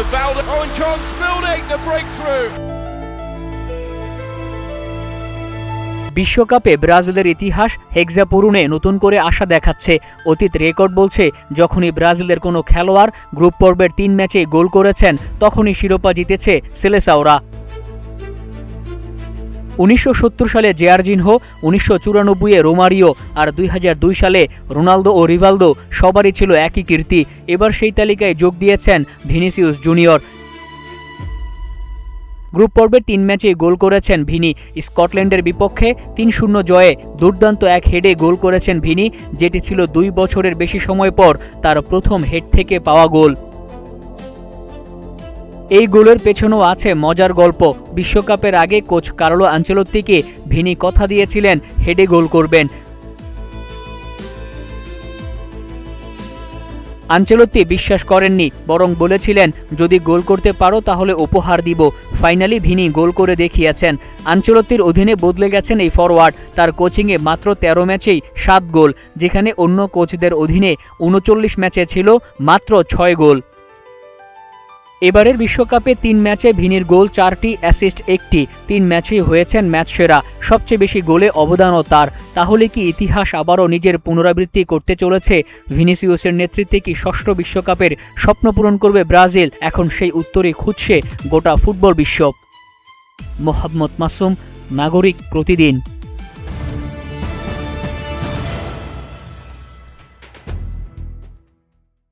Rivaldo. Oh, and John Spilding, the breakthrough. বিশ্বকাপে ব্রাজিলের ইতিহাস হেক্সা পূরণে নতুন করে আশা দেখাচ্ছে। অতীত রেকর্ড বলছে, যখনই ব্রাজিলের কোনো খেলোয়াড় গ্রুপ পর্বের ৩ ম্যাচে গোল করেছেন, তখনই শিরোপা জিতেছে সেলেসাওরা। ১৯৭০ সালে জেয়ারজিনহো, ১৯৯৪-এ রোমারিও আর ২০০২ সালে রোনালদো ও রিভালদো, সবারই ছিল একই কীর্তি। এবার সেই তালিকায় যোগ দিয়েছেন ভিনিসিয়াস জুনিয়র। গ্রুপ পর্বের ৩ ম্যাচেই গোল করেছেন ভিনি। স্কটল্যান্ডের বিপক্ষে ৩-০ জয়ে দুর্দান্ত এক হেডে গোল করেছেন ভিনি, যেটি ছিল ২ বছরের বেশি সময় পর তার প্রথম হেড থেকে পাওয়া গোল। এই গোলের পেছনেও আছে মজার গল্প। বিশ্বকাপের আগে কোচ কার্লো আনচেলত্তিকে ভিনি কথা দিয়েছিলেন হেডে গোল করবেন। আনচেলত্তি বিশ্বাস করেননি, বরং বলেছিলেন, যদি গোল করতে পারো তাহলে উপহার দিব। ফাইনালি ভিনি গোল করে দেখিয়েছেন। আনচেলত্তির অধীনে বদলে গেছেন এই ফরওয়ার্ড। তার কোচিংয়ে মাত্র ১৩ ম্যাচেই ৭ গোল, যেখানে অন্য কোচদের অধীনে ৩৯ ম্যাচে ছিল মাত্র ৬ গোল। এবারের বিশ্বকাপে ৩ ম্যাচে ভিনির গোল ৪টি, অ্যাসিস্ট ১টি। ৩ ম্যাচেই হয়েছেন ম্যাচ সেরা। সবচেয়ে বেশি গোলে অবদানও তার। তাহলে কি ইতিহাস আবারও নিজের পুনরাবৃত্তি করতে চলেছে? ভিনিসিয়াসের নেতৃত্বে কি ষষ্ঠ বিশ্বকাপের স্বপ্ন পূরণ করবে ব্রাজিল? এখন সেই উত্তরই খুঁজছে গোটা ফুটবল বিশ্ব। মোহাম্মদ মাসুম, নাগরিক প্রতিদিন।